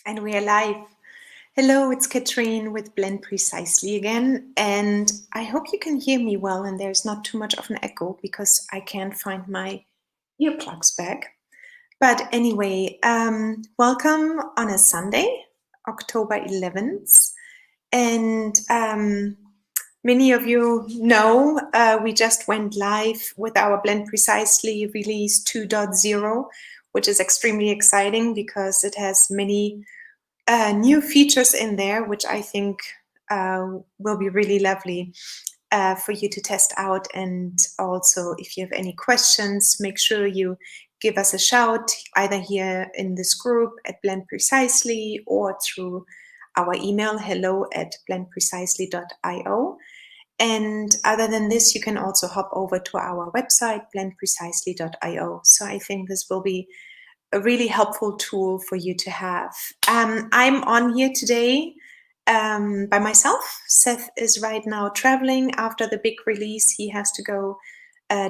And we are live. Hello, it's Katrine with Blend Precisely again. And I hope you can hear me well and there's not too much of an echo because I can't find my earplugs back. But anyway, welcome on a Sunday, October 11th. And many of you know we just went live with our Blend Precisely release 2.0, which is extremely exciting because it has many new features in there, which I think will be really lovely for you to test out. And also, if you have any questions, make sure you give us a shout, either here in this group at Blend Precisely or through our email, hello@blendprecisely.io. And other than this, you can also hop over to our website, blendprecisely.io. So I think this will be a really helpful tool for you to have. I'm on here today by myself. Seth is right now traveling after the big release. He has to go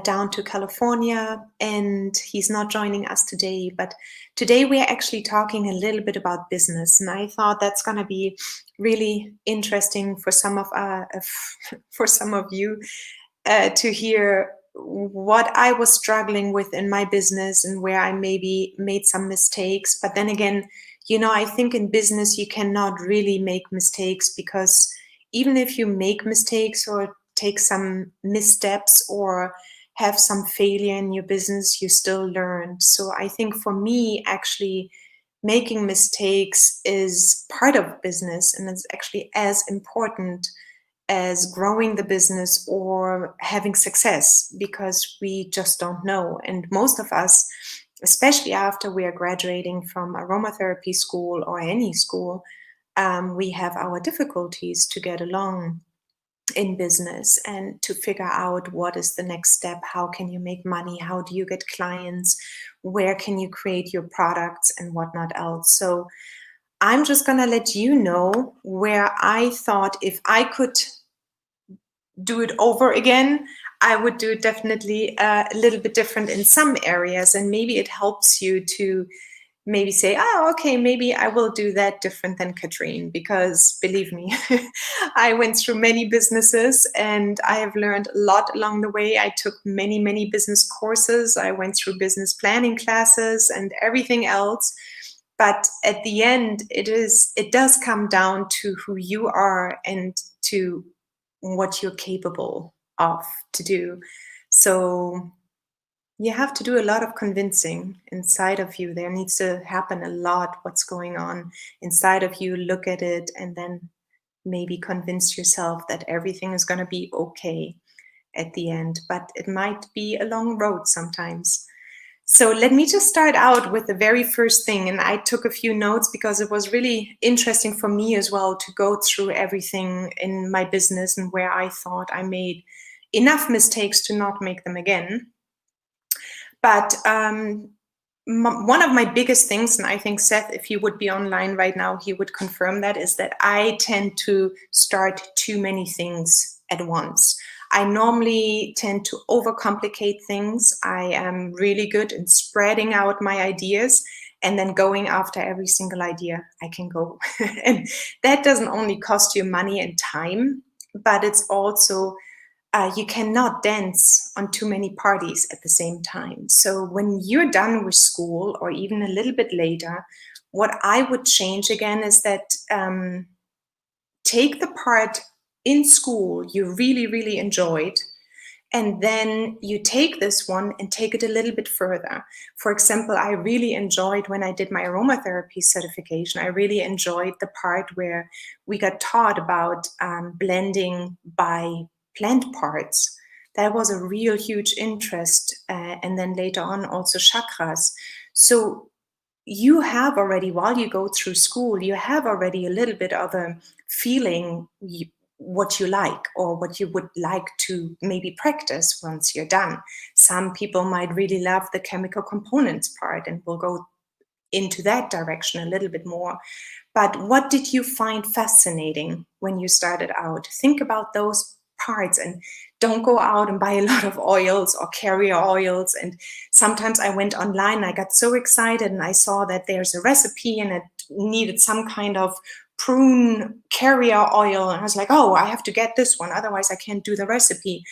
down to California and he's not joining us today. But today we're actually talking a little bit about business, and I thought that's going to be really interesting for some of you to hear what I was struggling with in my business and where I maybe made some mistakes. But then again, I think in business you cannot really make mistakes, because even if you make mistakes or take some missteps or have some failure in your business, you still learn. So I think for me, actually, making mistakes is part of business, and it's actually as important as growing the business or having success, because we just don't know. And most of us, especially after we are graduating from aromatherapy school or any school, we have our difficulties to get along in business and to figure out what is the next step. How can you make money? How do you get clients? Where can you create your products and whatnot else? So I'm just going to let you know where I thought if I could do it over again, I would do it definitely a little bit different in some areas. And maybe it helps you to maybe say, oh, okay, maybe I will do that different than Katrine, because believe me, I went through many businesses and I have learned a lot along the way. I took many, many business courses. I went through business planning classes and everything else. But at the end, it does come down to who you are and to what you're capable of to do. So you have to do a lot of convincing inside of you. There needs to happen a lot. What's going on inside of you, look at it, and then maybe convince yourself that everything is going to be okay at the end. But it might be a long road sometimes. So let me just start out with the very first thing. And I took a few notes because it was really interesting for me as well to go through everything in my business and where I thought I made enough mistakes to not make them again. But one of my biggest things, and I think Seth, if he would be online right now, he would confirm that, is that I tend to start too many things at once. I normally tend to overcomplicate things. I am really good in spreading out my ideas and then going after every single idea I can go. And that doesn't only cost you money and time, but it's also you cannot dance on too many parties at the same time. So when you're done with school, or even a little bit later, what I would change again is that take the part in school you really, really enjoyed, and then you take this one and take it a little bit further. For example, I really enjoyed when I did my aromatherapy certification, I really enjoyed the part where we got taught about blending by plant parts. That was a real huge interest. And then later on also chakras. So you have already, while you go through school, you have already a little bit of a feeling what you like or what you would like to maybe practice once you're done. Some people might really love the chemical components part and will go into that direction a little bit more. But what did you find fascinating when you started out? Think about those parts and don't go out and buy a lot of oils or carrier oils. And sometimes I went online, I got so excited and I saw that there's a recipe and it needed some kind of prune carrier oil. And I was like, oh, I have to get this one, otherwise I can't do the recipe.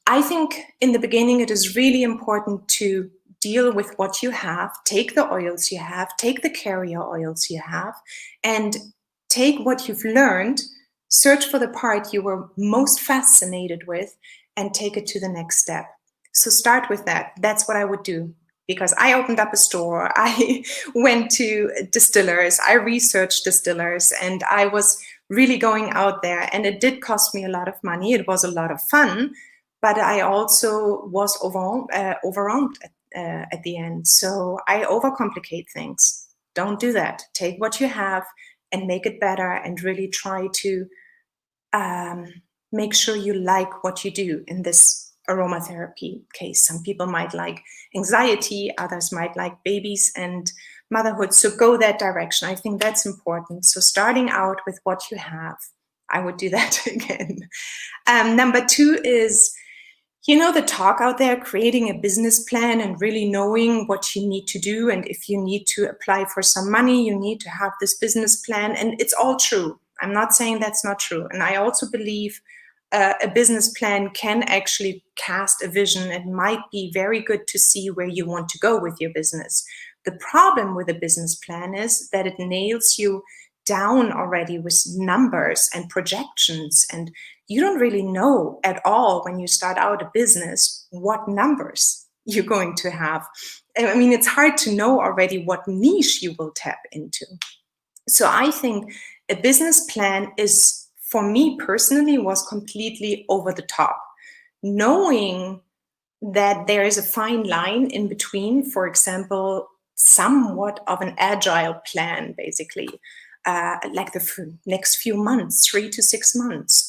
I think in the beginning, it is really important to deal with what you have, take the oils you have, take the carrier oils you have, and take what you've learned, search for the part you were most fascinated with, and take it to the next step. So start with that. That's what I would do. Because I opened up a store, I went to distillers, I researched distillers, and I was really going out there. And it did cost me a lot of money. It was a lot of fun, but I also was overwhelmed at the end. So I overcomplicate things. Don't do that. Take what you have and make it better, and really try to make sure you like what you do in this aromatherapy case. Some people might like anxiety, others might like babies and motherhood. So go that direction. I think that's important. So starting out with what you have, I would do that again. Number 2 is, the talk out there, creating a business plan and really knowing what you need to do. And if you need to apply for some money, you need to have this business plan. And it's all true. I'm not saying that's not true. And I also believe a business plan can actually cast a vision. It might be very good to see where you want to go with your business. The problem with a business plan is that it nails you down already with numbers and projections, and you don't really know at all when you start out a business what numbers you're going to have. I mean, it's hard to know already what niche you will tap into. So I think a business plan is, for me personally, was completely over the top. Knowing that there is a fine line in between, for example, somewhat of an agile plan, basically, like the next few months, 3 to 6 months.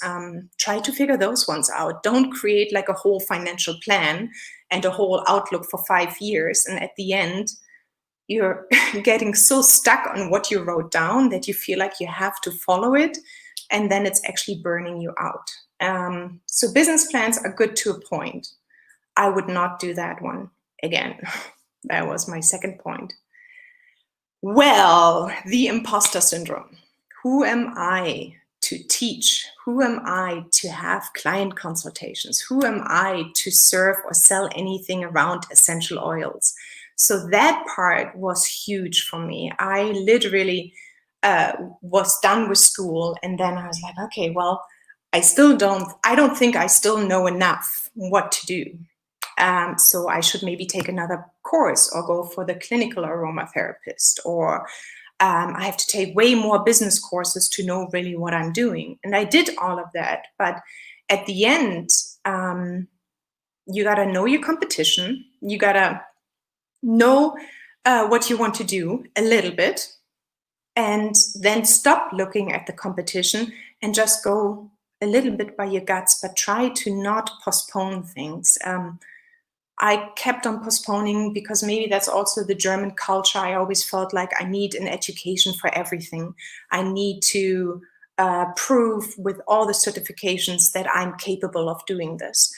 Try to figure those ones out. Don't create like a whole financial plan and a whole outlook for 5 years. And at the end, you're getting so stuck on what you wrote down that you feel like you have to follow it. And then it's actually burning you out. So business plans are good to a point. I would not do that one again. That was my second point. Well, the imposter syndrome. Who am I to teach? Who am I to have client consultations? Who am I to serve or sell anything around essential oils? So that part was huge for me. I literally was done with school, and then I was like, okay, well, I don't think I still know enough what to do. So I should maybe take another course or go for the clinical aromatherapist, or I have to take way more business courses to know really what I'm doing. And I did all of that. But at the end, you got to know your competition. You got to know what you want to do a little bit, and then stop looking at the competition and just go a little bit by your guts, but try to not postpone things. I kept on postponing because maybe that's also the German culture. I always felt like I need an education for everything. I need to prove with all the certifications that I'm capable of doing this.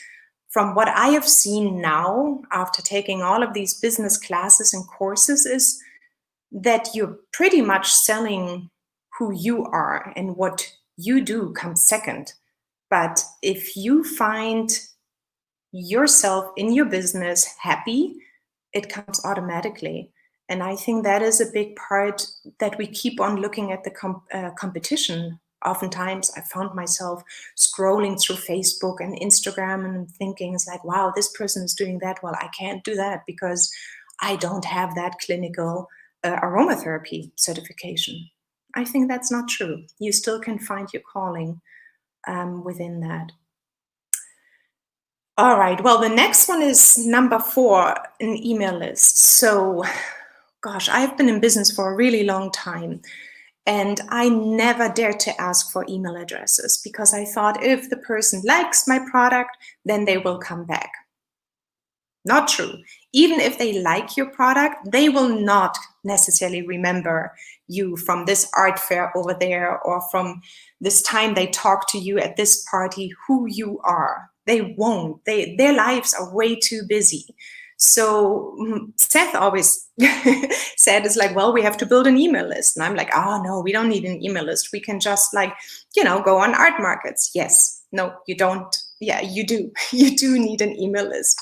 From what I have seen now, after taking all of these business classes and courses, is that you're pretty much selling who you are, and what you do comes second. But if you find yourself in your business happy, it comes automatically. And I think that is a big part, that we keep on looking at the competition. Oftentimes I found myself scrolling through Facebook and Instagram and thinking, it's like, wow, this person is doing that. Well, I can't do that because I don't have that clinical aromatherapy certification. I think that's not true. You still can find your calling within that. All right. Well, the next one is number 4, an email list. So, gosh, I've been in business for a really long time, and I never dared to ask for email addresses because I thought if the person likes my product, then they will come back. Not true. Even if they like your product, they will not necessarily remember you from this art fair over there, or from this time they talked to you at this party, who you are. They won't. Their lives are way too busy. So Seth always said, it's like, well, we have to build an email list. And I'm like, oh no, we don't need an email list. We can just like, go on art markets. Yes. No, you don't. Yeah, you do. You do need an email list.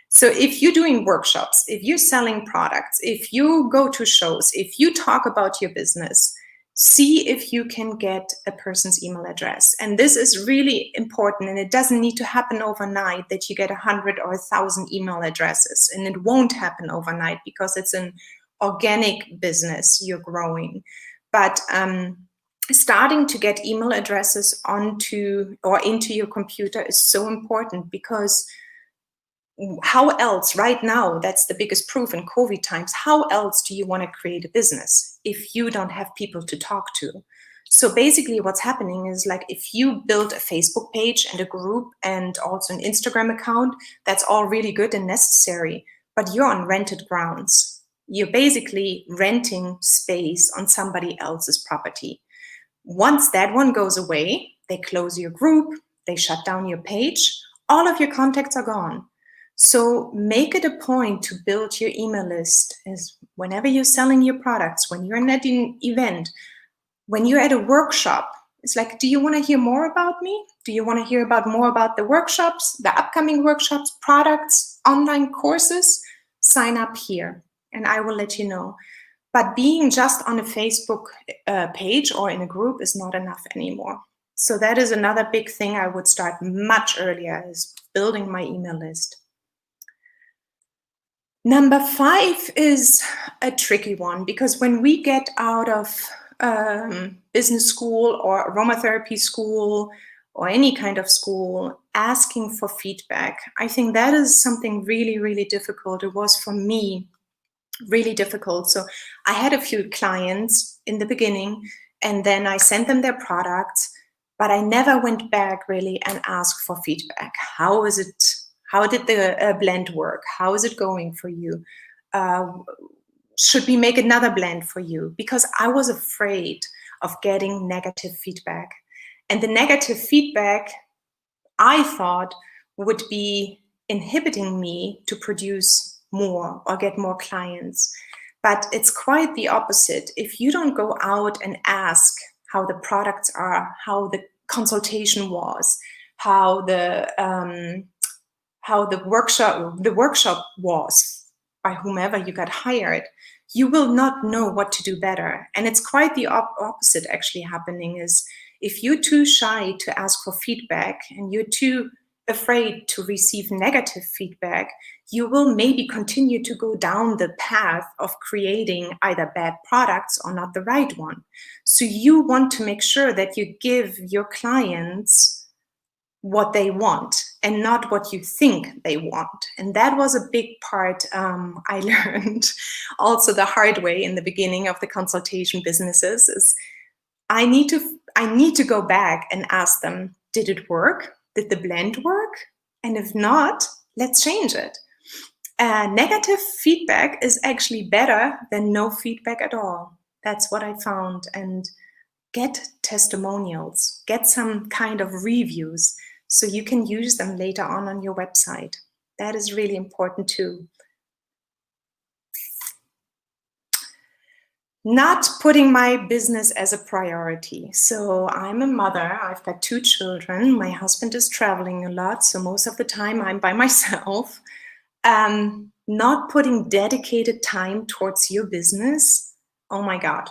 So if you're doing workshops, if you're selling products, if you go to shows, if you talk about your business, see if you can get a person's email address. And this is really important, and it doesn't need to happen overnight that you get 100 or 1,000 email addresses. And it won't happen overnight because it's an organic business you're growing. But starting to get email addresses onto or into your computer is so important, because how else right now, that's the biggest proof in COVID times, how else do you want to create a business if you don't have people to talk to? So basically what's happening is, like, if you build a Facebook page and a group and also an Instagram account, that's all really good and necessary, but you're on rented grounds. You're basically renting space on somebody else's property. Once that one goes away, they close your group, they shut down your page, all of your contacts are gone. So make it a point to build your email list as whenever you're selling your products, when you're at an event, when you're at a workshop. It's like, do you want to hear more about me? Do you want to hear more about the workshops, the upcoming workshops, products, online courses? Sign up here and I will let you know. But being just on a Facebook page or in a group is not enough anymore. So that is another big thing I would start much earlier, is building my email list. Number 5 is a tricky one, because when we get out of business school or aromatherapy school or any kind of school, asking for feedback, I think that is something really, really difficult. It was for me really difficult. So I had a few clients in the beginning, and then I sent them their products, but I never went back really and asked for feedback. How is it? How did the blend work? How is it going for you? Should we make another blend for you? Because I was afraid of getting negative feedback. And the negative feedback, I thought, would be inhibiting me to produce more or get more clients. But it's quite the opposite. If you don't go out and ask how the products are, how the consultation was, how the workshop was by whomever you got hired, you will not know what to do better. And it's quite the opposite actually happening, is if you're too shy to ask for feedback and you're too afraid to receive negative feedback, you will maybe continue to go down the path of creating either bad products or not the right one. So you want to make sure that you give your clients what they want and not what you think they want. And that was a big part I learned also the hard way in the beginning of the consultation businesses, is I need to go back and ask them, did it work? Did the blend work? And if not, let's change it. Negative feedback is actually better than no feedback at all. That's what I found. And get testimonials, get some kind of reviews so you can use them later on your website. That is really important too. Not putting my business as a priority. So I'm a mother, I've got 2 children, my husband is traveling a lot, so most of the time I'm by myself. Not putting dedicated time towards your business, oh my God.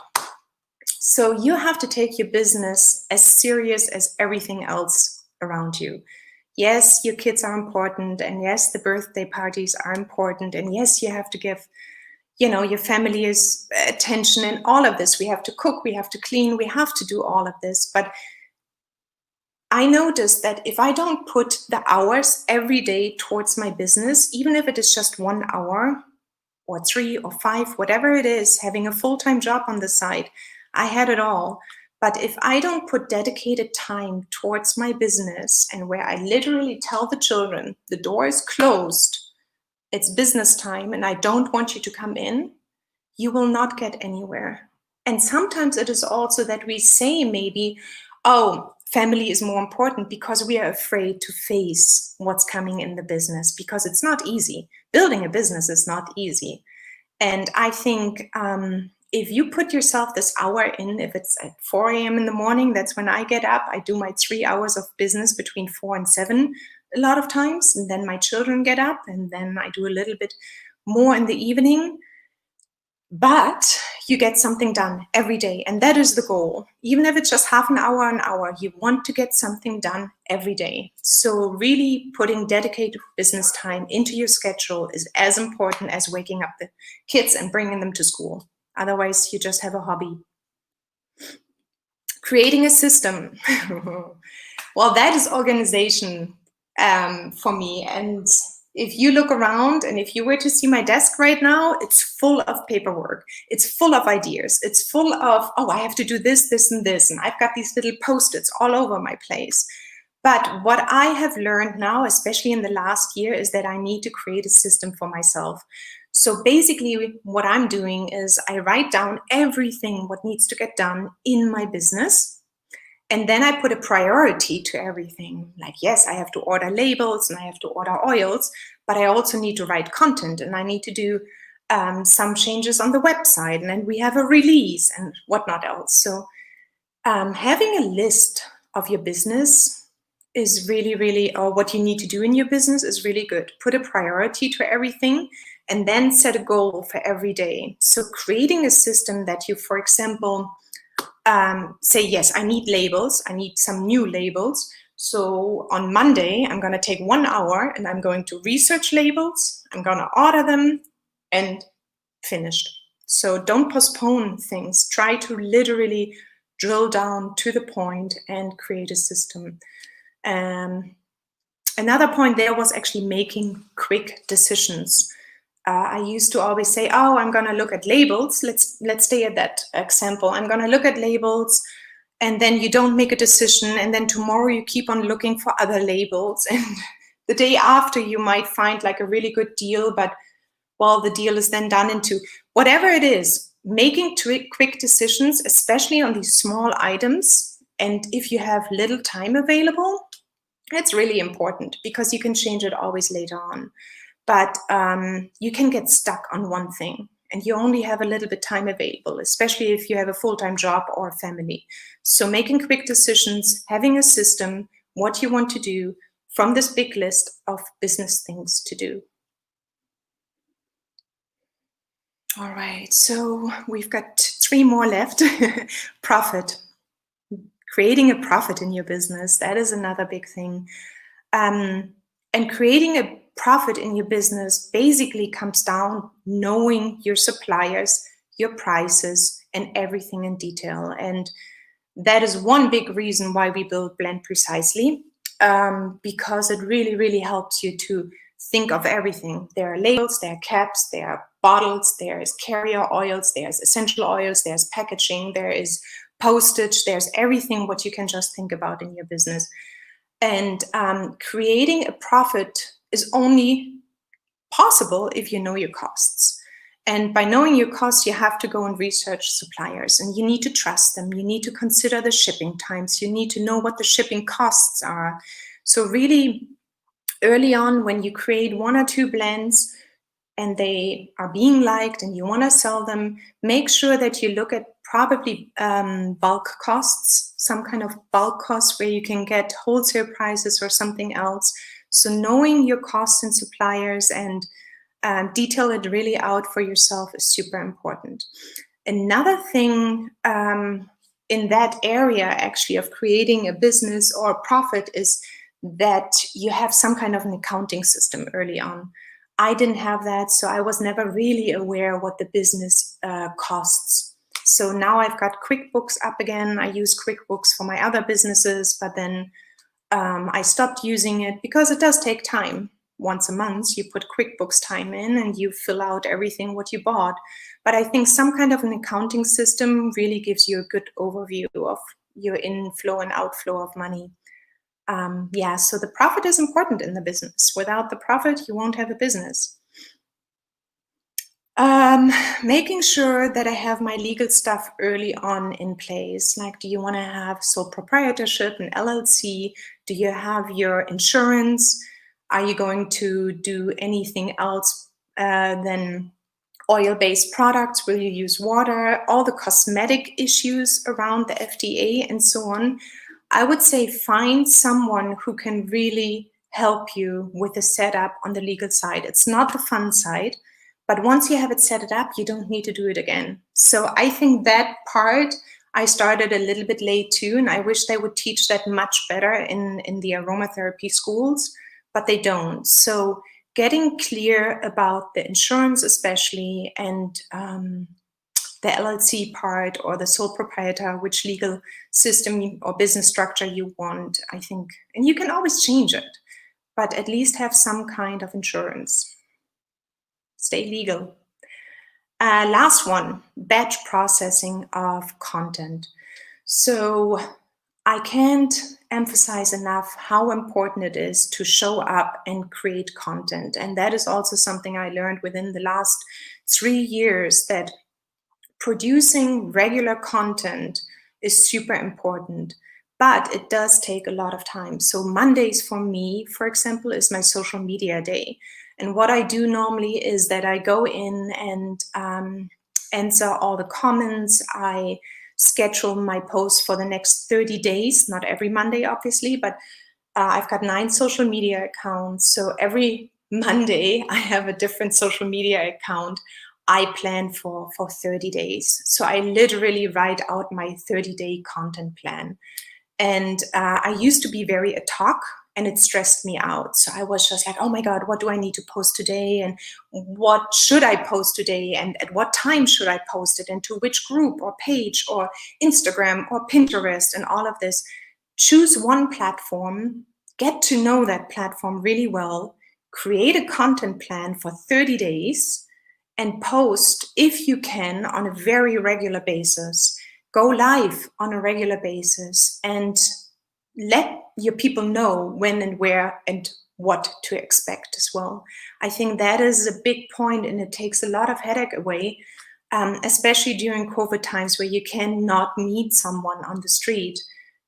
So you have to take your business as serious as everything else around you. Yes, your kids are important, and yes, the birthday parties are important, and yes, you have to give your family's attention and all of this. We have to cook, we have to clean, we have to do all of this. But I noticed that if I don't put the hours every day towards my business, even if it is just 1 hour or 3 or 5, whatever it is, having a full-time job on the side, I had it all. But if I don't put dedicated time towards my business, and where I literally tell the children, the door is closed, it's business time and I don't want you to come in, you will not get anywhere. And sometimes it is also that we say maybe, oh, family is more important because we are afraid to face what's coming in the business because it's not easy. Building a business is not easy. And I think if you put yourself this hour in, if it's at 4 a.m. in the morning, that's when I get up. I do my 3 hours of business between 4 and 7 a lot of times. And then my children get up and then I do a little bit more in the evening. But you get something done every day. And that is the goal. Even if it's just half an hour, you want to get something done every day. So really putting dedicated business time into your schedule is as important as waking up the kids and bringing them to school. Otherwise, you just have a hobby. Creating a system. Well, that is organization for me. And if you look around and if you were to see my desk right now, it's full of paperwork. It's full of ideas. It's full of, oh, I have to do this, this, and this. And I've got these little Post-its all over my place. But what I have learned now, especially in the last year, is that I need to create a system for myself. So basically what I'm doing is I write down everything what needs to get done in my business. And then I put a priority to everything. Like, yes, I have to order labels and I have to order oils, but I also need to write content and I need to do some changes on the website. And then we have a release and whatnot else. So having a list of your business is really, or what you need to do in your business is really good. Put a priority to everything and then set a goal for every day. So creating a system that you, for example, say, yes, I need labels. I need some new labels. So on Monday, I'm going to take 1 hour and I'm going to research labels. I'm going to order them and finished. So don't postpone things. Try to literally drill down to the point and create a system. Another point there was actually making quick decisions. I used to always say, oh, I'm going to look at labels. Let's stay at that example. I'm going to look at labels, and then you don't make a decision, and then tomorrow you keep on looking for other labels. And the day after you might find like a really good deal, but well, the deal is then done into whatever it is, making quick decisions, especially on these small items. And if you have little time available, it's really important because you can change it always later on. But you can get stuck on one thing and you only have a little bit time available, especially if you have a full-time job or a family. So making quick decisions, having a system, what you want to do from this big list of business things to do. All right, so we've got 3 more left. Profit. Creating a profit in your business, that is another big thing. And creating a profit in your business basically comes down knowing your suppliers, your prices, and everything in detail. And that is one big reason why we build Blend Precisely, because it really helps you to think of everything. There are labels, there are caps, there are bottles, there is carrier oils, there's essential oils, there's packaging, there is postage, there's everything what you can just think about in your business. And creating a profit is only possible if you know your costs. And by knowing your costs, you have to go and research suppliers and you need to trust them. You need to consider the shipping times. You need to know what the shipping costs are. So really early on, when you create 1 or 2 blends and they are being liked and you want to sell them, make sure that you look at probably bulk costs, some kind of bulk costs where you can get wholesale prices or something else. So knowing your costs and suppliers and detail it really out for yourself is super important. Another thing in that area actually of creating a business or a profit is that you have some kind of an accounting system early on. I didn't have that, so I was never really aware what the business costs. So now I've got QuickBooks up again. I use QuickBooks for my other businesses, but then I stopped using it because it does take time. Once a month, you put QuickBooks time in and you fill out everything what you bought. But I think some kind of an accounting system really gives you a good overview of your inflow and outflow of money. Yeah, so the profit is important in the business. Without the profit, you won't have a business. Making sure that I have my legal stuff early on in place. Like, do you want to have sole proprietorship, an LLC? Do you have your insurance? Are you going to do anything else than oil-based products? Will you use water? All the cosmetic issues around the FDA and so on. I would say find someone who can really help you with the setup on the legal side. It's not the fun side, but once you have it set it up, you don't need to do it again. So I think that part I started a little bit late too, and I wish they would teach that much better in the aromatherapy schools, but they don't. So getting clear about the insurance especially, and the LLC part or the sole proprietor, which legal system or business structure you want, I think. And you can always change it, but at least have some kind of insurance. Stay legal. Last one, batch processing of content. So I can't emphasize enough how important it is to show up and create content. And that is also something I learned within the last 3 years, that producing regular content is super important, but it does take a lot of time. So Mondays for me, for example, is my social media day. And what I do normally is that I go in and answer all the comments. I schedule my posts for the next 30 days, not every Monday, obviously, but I've got 9 social media accounts. So every Monday, I have a different social media account I plan for 30 days. So I literally write out my 30-day content plan. And I used to be very ad hoc, and it stressed me out. So I was just like, oh my God, what do I need to post today? And what should I post today? And at what time should I post it? And to which group or page or Instagram or Pinterest and all of this. Choose one platform, get to know that platform really well, create a content plan for 30 days, and post, if you can, on a very regular basis. Go live on a regular basis and let your people know when and where and what to expect as well. I think that is a big point, and it takes a lot of headache away, especially during COVID times where you cannot meet someone on the street.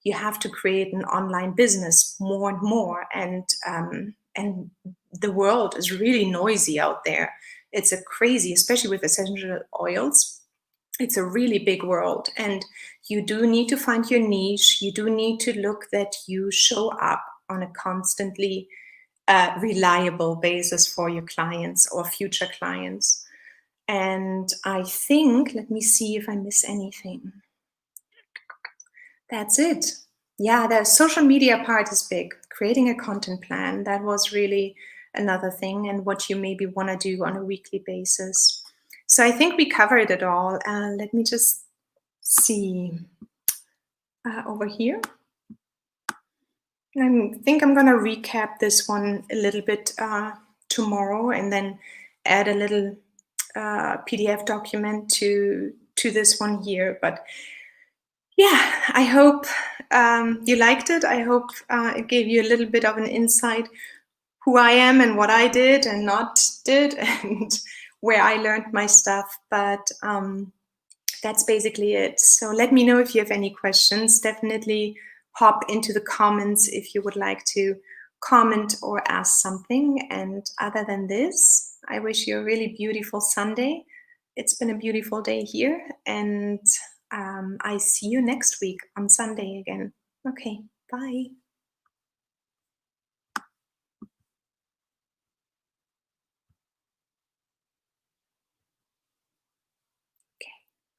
You have to create an online business more and more, and the world is really noisy out there. It's a crazy, especially with essential oils. It's a really big world, and you do need to find your niche. You do need to look that you show up on a constantly reliable basis for your clients or future clients. And I think, let me see if I miss anything. That's it. Yeah, the social media part is big. Creating a content plan, that was really another thing, and what you maybe want to do on a weekly basis. So I think we covered it all. Let me just see over here. I think I'm going to recap this one a little bit tomorrow, and then add a little PDF document to this one here. But yeah, I hope you liked it. I hope it gave you a little bit of an insight who I am and what I did and not did, and where I learned my stuff. But that's basically it. So let me know if you have any questions. Definitely hop into the comments if you would like to comment or ask something. And other than this, I wish you a really beautiful Sunday. It's been a beautiful day here, and I see you next week on Sunday again. Okay, bye.